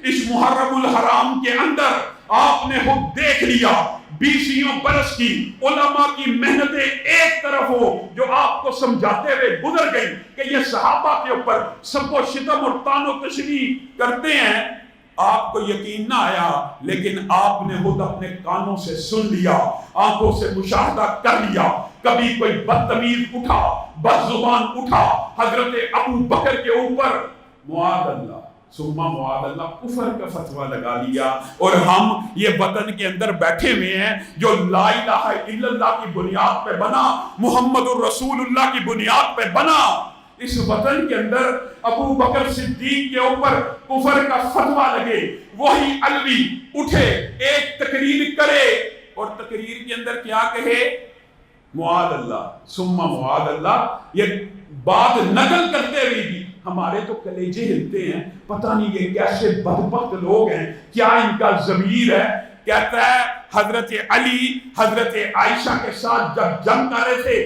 اس محرم الحرام کے اندر آپ نے خود دیکھ لیا 20 برس کی علماء کی محنتیں ایک طرف ہو جو آپ کو سمجھاتے ہوئے گزر گئی کہ یہ صحابہ کے اوپر سب و شتم اور تان و تشنیع کرتے ہیں، آپ کو یقین نہ آیا، لیکن آپ نے خود اپنے کانوں سے سن لیا، آنکھوں سے مشاہدہ کر لیا۔ کبھی کوئی بدتمیز اٹھا، بد زبان اٹھا حضرت ابو بکر کے اوپر، معاذ اللہ ثم معاذ اللہ، کفر کا فتویٰ لگا لیا، اور ہم یہ وطن کے اندر بیٹھے ہوئے ہیں جو لا الہ الا اللہ کی بنیاد پہ بنا، محمد الرسول اللہ کی بنیاد پہ بنا۔ اس وطن کے اندر ابو بکر صدیق کے اوپر کفر کا فتویٰ لگے، وہی علوی اٹھے ایک تقریر کرے، اور تقریر کے اندر کیا کہے؟ معاذ اللہ ثم معاذ اللہ۔ یہ بات نقل کرتے ہوئے بھی ہمارے تو کلیجے ہلتے ہیں، پتہ نہیں یہ کیسے بدبخت لوگ ہیں، کیا ان کا ضمیر ہے۔ کہتا ہے حضرت علی حضرت عائشہ کے ساتھ جب جنگ کر رہے تھے،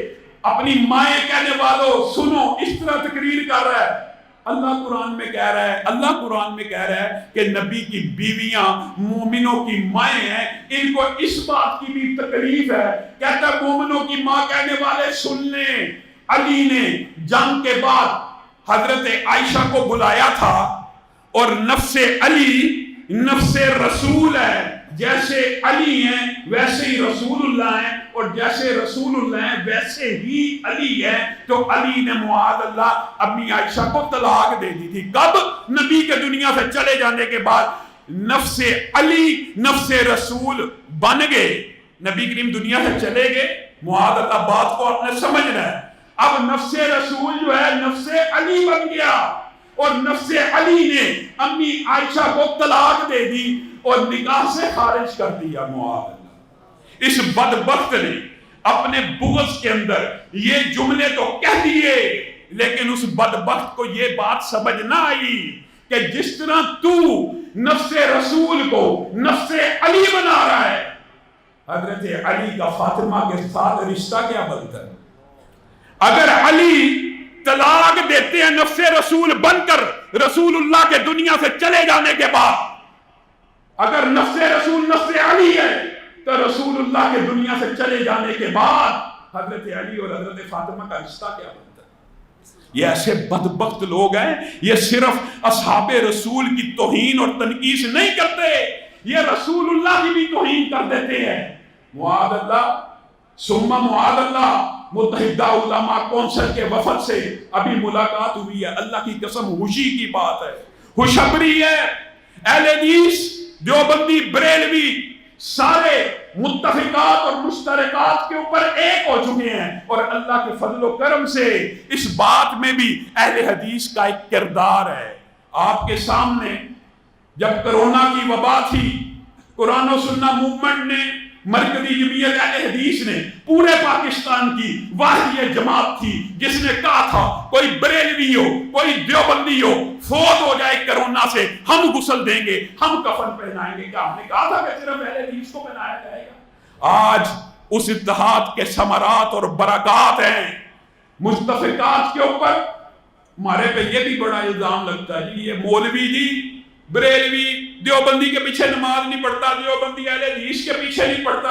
اپنی مائیں کہنے والوں سنو، اس طرح تقریر کر رہا ہے۔ اللہ قرآن میں کہہ رہا ہے کہ نبی کی بیویاں مومنوں کی مائیں ہیں، ان کو اس بات کی بھی تکلیف ہے۔ کہتا ہے مومنوں کی ماں کہنے والے سن لیں، علی نے جنگ کے بعد حضرت عائشہ کو بلایا تھا، اور نفس علی نفس رسول ہے، جیسے علی ہیں ویسے ہی رسول اللہ ہیں، اور جیسے رسول اللہ ہیں ویسے ہی علی ہے۔ تو علی نے معاذ اللہ اپنی عائشہ کو طلاق دے دی تھی۔ کب؟ نبی کے دنیا سے چلے جانے کے بعد۔ نفس علی نفس رسول بن گئے، نبی کریم دنیا سے چلے گئے، معاذ اللہ بات کو آپ نے سمجھنا ہے۔ اب نفس رسول جو ہے نفس علی بن گیا، اور نفس علی نے امی عائشہ کو طلاق دے دی اور نکاح سے خارج کر دیا۔ معاذ اللہ، اس بدبخت نے اپنے بغض کے اندر یہ جملے تو کہہ دیے، لیکن اس بدبخت کو یہ بات سمجھ نہ آئی کہ جس طرح تو نفس رسول کو نفس علی بنا رہا ہے، حضرت علی کا فاطمہ کے ساتھ رشتہ کیا بنتا ہے؟ اگر علی طلاق دیتے ہیں نفس رسول بن کر رسول اللہ کے دنیا سے چلے جانے کے بعد، اگر نفس رسول نفس علی ہے تو رسول اللہ کے دنیا سے چلے جانے کے بعد حضرت علی اور حضرت فاطمہ کا رشتہ کیا بنتا ہے؟ یہ ایسے بدبخت لوگ ہیں، یہ صرف اصحاب رسول کی توہین اور تنقیص نہیں کرتے، یہ رسول اللہ کی بھی توہین کر دیتے ہیں۔ معاذ اللہ ثم معاذ اللہ۔ متحدہ علماء کونسل کے وفد سے ابھی ملاقات ہوئی ہے، اللہ کی قسم خوشی کی بات ہے، خوشخبری ہے۔ اہل حدیث دیوبندی بریلوی سارے متفقات اور مشترکات کے اوپر ایک ہو چکے ہیں، اور اللہ کے فضل و کرم سے اس بات میں بھی اہل حدیث کا ایک کردار ہے۔ آپ کے سامنے جب کرونا کی وبا تھی، قرآن و سنہ موومنٹ نے، مرکزی جمعیت اہل حدیث نے پورے پاکستان کی واحد یہ جماعت تھی جس نے کہا تھا کوئی بریلوی ہو کوئی دیوبندی ہو فوت ہو جائے کرونا سے، ہم غسل دیں گے، ہم کفن پہنائیں گے۔ کیا ہم نے کہا تھا کہ صرف اہل حدیث کو پہنایا جائے گا؟ آج اس اتحاد کے ثمرات اور برکات ہیں۔ متفقات کے اوپر ہمارے پہ یہ بھی بڑا الزام لگتا ہے، یہ مولوی جی بریلوی دیوبندی کے پیچھے نماز نہیں پڑھتا، دیوبندی اہل حدیث کے پیچھے نہیں پڑھتا۔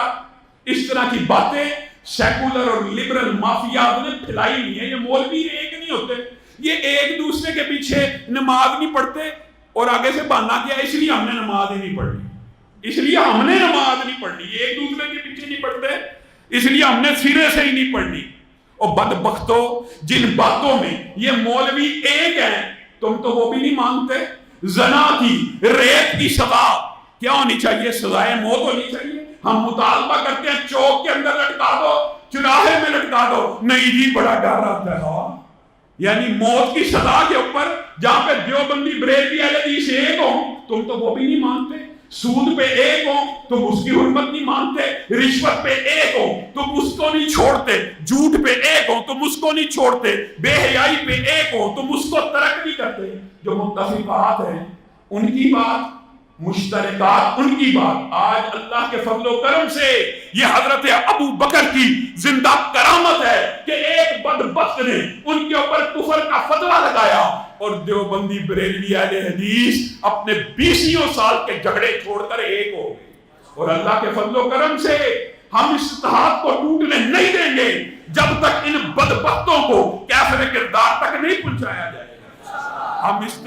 اس طرح کی باتیں سیکولر اور لبرل مافیاز نے پھیلائی ہوئی ہیں۔ یہ مولوی ایک نہیں ہوتے، یہ ایک دوسرے کے پیچھے نماز نہیں پڑھتے، اور آگے سے بہانا کیا اس لیے ہم نے نماز ہی نہیں پڑھنی، اس لیے ہم نے نماز نہیں پڑھنی، ایک دوسرے کے پیچھے نہیں پڑھتے، اس لیے ہم نے سرے سے ہی نہیں پڑھنی۔ اور بدبختوں، جن باتوں میں یہ مولوی ایک ہیں، تم تو وہ بھی نہیں مانتے۔ زنا کی، ریپ کی سزا کیا ہونی چاہیے؟ سزائے موت ہونی چاہیے۔ ہم مطالبہ کرتے ہیں چوک کے اندر لٹکا دو، چراہے میں لٹکا دو، نہیں جی بڑا ڈر آتا ہے۔ یعنی موت کی سزا کے اوپر جہاں پہ دیوبندی بریلوی اہل حدیث ایک ہوں، تم تو وہ بھی نہیں مانتے۔ سود پہ ایک ہوں تم اس کی حرمت نہیں مانتے، رشوت پہ ایک ہو تم اس کو نہیں چھوڑتے، جھوٹ پہ ایک ہو تم اس کو نہیں چھوڑتے، بے حیائی پہ ایک ہو تم اس کو ترک نہیں کرتے۔ جو متفقات ہیں ان کی بات، مشترکات ان کی بات، آج اللہ کے فضل و کرم سے یہ حضرت ابو بکر کی زندہ کرامت ہے کہ ایک بدبخت نے ان کے اوپر کفر کا فتویٰ لگایا، اور دیوبندی بریلوی اہل حدیث اپنے 20 سال کے جھگڑے چھوڑ کر ایک ہو گئے، اور اللہ کے فضل و کرم سے ہم اس اتحاد کو ٹوٹنے نہیں دیں گے جب تک ان بدبختوں کو کافر کردار تک نہیں پہنچایا جائے گا۔ ہم اس